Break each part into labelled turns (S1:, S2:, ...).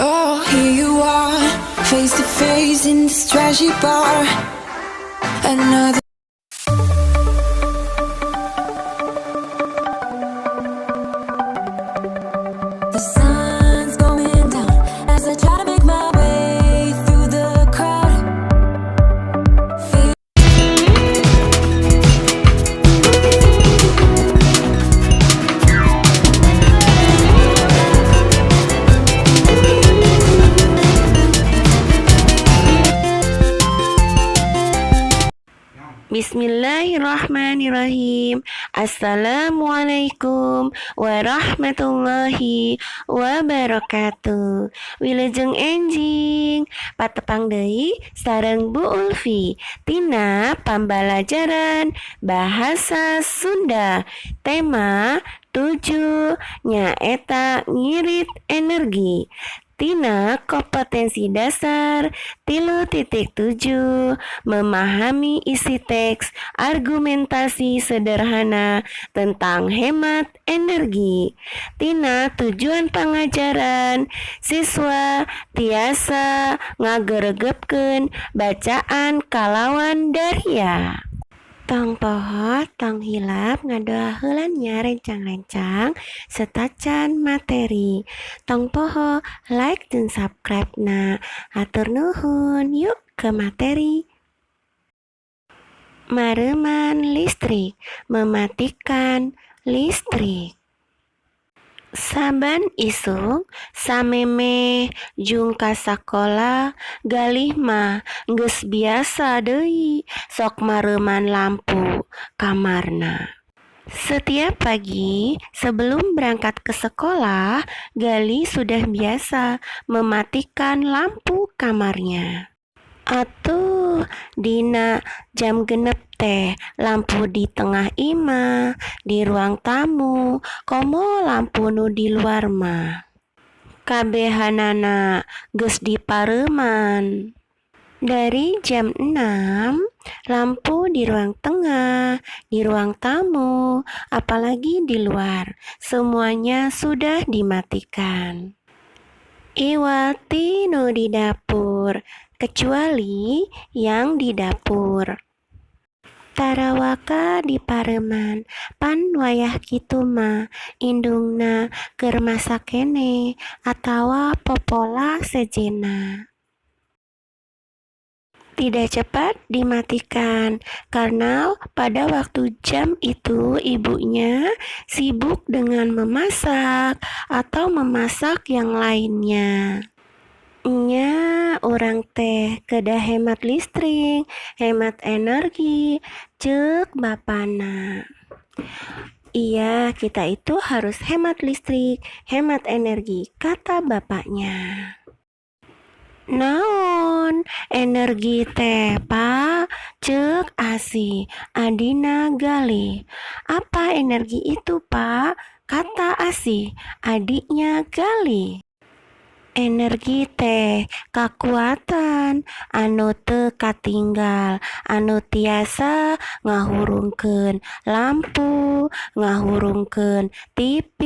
S1: Oh, here you are, face to face in this trashy bar. Another the sun's going down as I try to make my way through the crowd. Feel
S2: Bismillahirrahmanirrahim. Assalamualaikum warahmatullahi wabarakatuh. Wilujeng enjing patepang deui sareng Bu Ulfi tina pambalajaran bahasa Sunda. Tema 7 nyaeta ngirit energi. Tina kompetensi dasar 3.7 memahami isi teks argumentasi sederhana tentang hemat energi. Tina tujuan pengajaran siswa tiasa ngageregepkeun bacaan kalawan daria. Tong poho, tong hilap, ngadoa heulannya rencang-rencang, setacan materi. Tong poho, like dan subscribe na. Hatur nuhun, yuk ke materi. Mareuman listrik, mematikan listrik. Saban isuk sameme jung ka sakola galih mah geus biasa deui sok mareuman lampu kamarna. Setiap pagi sebelum berangkat ke sekolah, Gali sudah biasa mematikan lampu kamarnya. Atuh dina jam genep teh lampu di tengah imah di ruang tamu komo lampu nu di luar mah kabehanana geus dipareuman. Dari jam 6 lampu di ruang tengah, di ruang tamu, apalagi di luar semuanya sudah dimatikan. Iwati nu di dapur, kecuali yang di dapur. Tarawaka di pareuman, pan wayah kitu mah indungna keur masak keneh atawa popola sejenna. Tidak cepat dimatikan karena pada waktu jam itu ibunya sibuk dengan memasak atau memasak yang lainnya. Nya orang teh kedah hemat listrik, hemat energi, ceuk bapana. Iya, kita itu harus hemat listrik, hemat energi, kata bapaknya. Naon energi teh pak, ceuk Asi, adina Gali. Apa energi itu pak, kata Asi, adiknya Gali. Energi teh kakuatan anu teu katinggal, anu tiasa ngahurungkeun lampu, ngahurungkeun TV,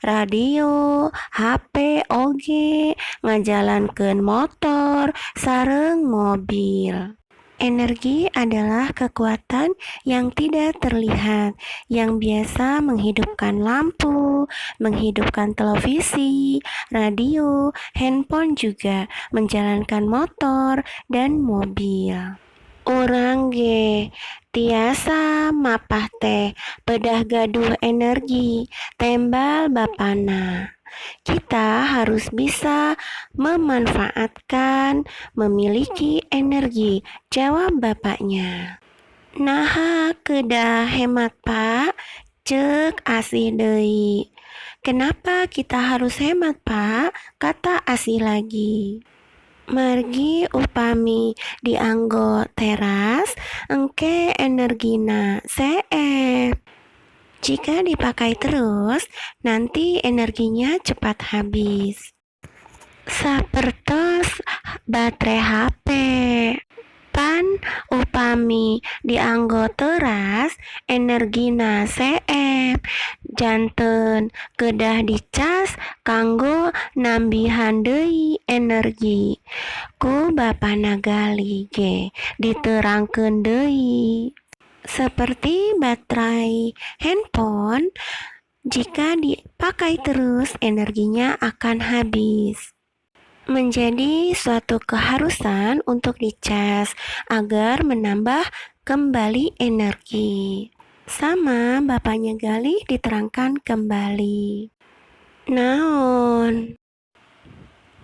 S2: radio, HP oge, ngajalankeun motor sareng mobil. Energi adalah kekuatan yang tidak terlihat, yang biasa menghidupkan lampu, menghidupkan televisi, radio, handphone juga, menjalankan motor dan mobil. Urang ge tiasa mapah teh bedah gaduh energi, tembal bapana. Kita harus bisa memanfaatkan, memiliki energi, jawab bapaknya. Naha kedah hemat pak, ceuk Asih deui. Kenapa kita harus hemat pak, kata Asih lagi. Margi upami dianggo teras, engke energina seet. Jika dipakai terus, nanti energinya cepat habis. Sapertos baterai HP. Pan upami dianggo teras energina CF janten kedah dicas kanggo nambihan deui energi ku Bapana gali ge diterangkeun deui. Seperti baterai handphone, jika dipakai terus energinya akan habis. Menjadi suatu keharusan untuk dicas agar menambah kembali energi. Sama bapaknya gali diterangkan kembali. Naon?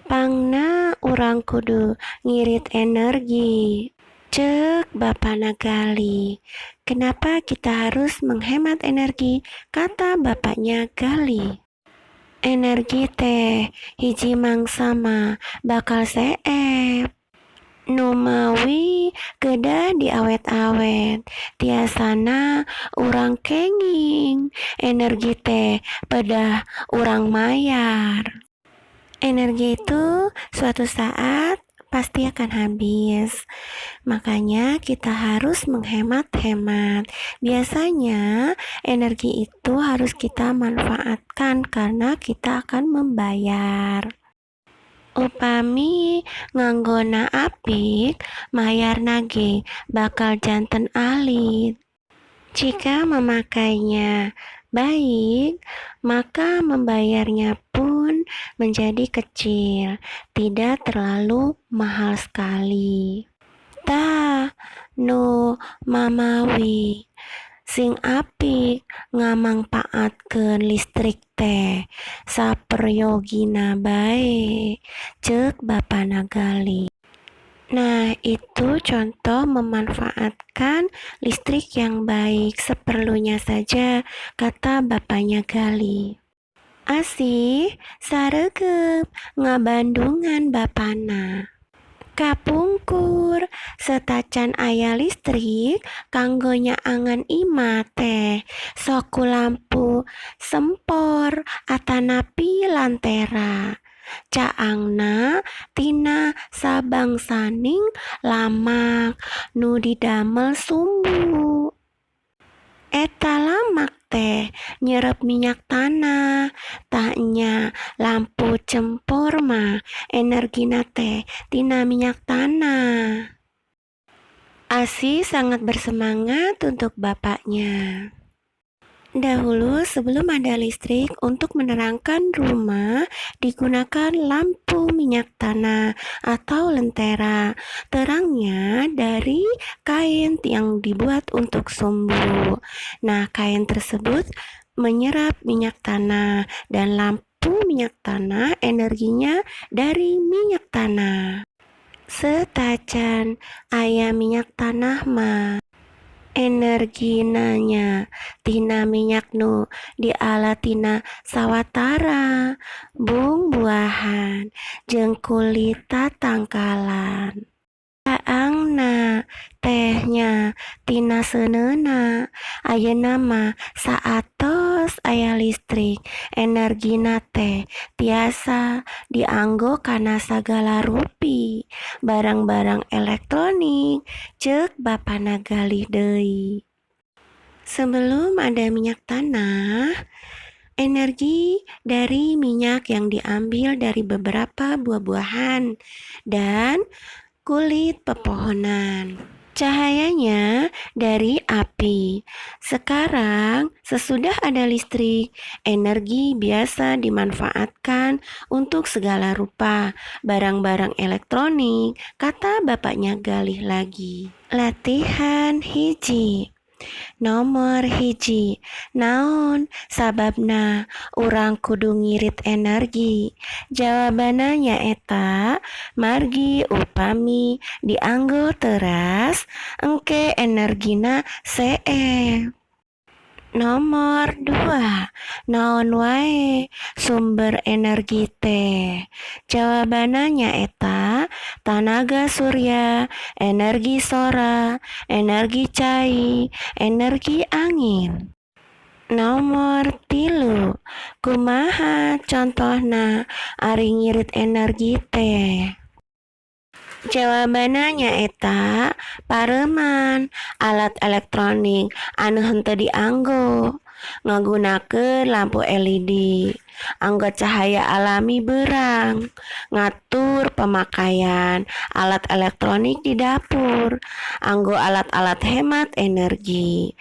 S2: Pangna urang kudu ngirit energi. Cek bapakna gali. Kenapa kita harus menghemat energi? Kata bapaknya gali. Energi teh hiji mangsa mah bakal CF nu mawi kedah diawet-awet tiasana urang kenging energi teh pedah urang mayar. Energi itu suatu saat pasti akan habis. Makanya kita harus menghemat-hemat. Biasanya energi itu harus kita manfaatkan karena kita akan membayar. Upami nganggona apik, mayarna ge bakal janten alit. Jika memakainya baik, maka membayarnya pun menjadi kecil, tidak terlalu mahal sekali. Tah, nu mamawi sing apik ngamangpaatkeun listrik teh saperyogina bae, ceuk bapana gali. Nah, itu contoh memanfaatkan listrik yang baik seperlunya saja, kata bapaknya gali. Asih, saregep ngabandungan bapana. Kapungkur, setacan aya listrik, kanggo nyaangan imah teh, sok lampu sempor atanapi lantera. Caangna tina sabangsaning lamak nu didamel sumbu. Eta lamak teh nyerep minyak tanah, taknya lampu cempor mah energina teh tina minyak tanah. Asi sangat bersemangat untuk bapaknya. Dahulu sebelum ada listrik untuk menerangkan rumah digunakan lampu minyak tanah atau lentera. Terangnya dari kain yang dibuat untuk sumbu. Nah, kain tersebut menyerap minyak tanah dan lampu minyak tanah energinya dari minyak tanah. Setacan aya minyak tanah mah energinanya tina minyak nu diala tina sawatara, buah-buahan, jeung kulit tatangkalan. Caangna tehnya tina seuneuna, ayeuna mah saatos aya listrik, energina teh tiasa dianggo kana sagala rupi, barang-barang elektronik, ceuk bapana gali deui. Sebelum ada minyak tanah, energi dari minyak yang diambil dari beberapa buah-buahan dan kulit pepohonan. Cahayanya dari api. Sekarang, sesudah ada listrik, energi biasa dimanfaatkan untuk segala rupa barang-barang elektronik, kata bapaknya Galih lagi. Latihan hiji. Nomor hiji, naon sababna urang kudu ngirit energi? Jawabanna nyaeta margi upami dianggo teras engke energina CF. Nomor 2, naon wae sumber energi teh? Jawabanna nyaeta tenaga surya, energi sora, energi cai, energi angin. Nomor 3, kumaha contohna ari ngirit energi teh? Jawabanna nyaeta pareman alat elektronik anu henteu dianggo ngagunakeun lampu LED, anggo cahaya alami beurang, ngatur pemakaian alat elektronik di dapur, anggo alat-alat hemat energi.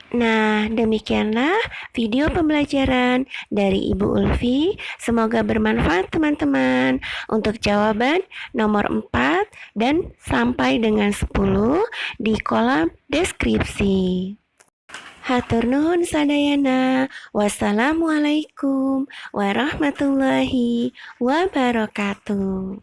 S2: Nah, demikianlah video pembelajaran dari Ibu Ulfi. Semoga bermanfaat teman-teman. Untuk jawaban nomor 4 dan sampai dengan 10 di kolom deskripsi. Hatur nuhun sadayana. Wassalamualaikum warahmatullahi wabarakatuh.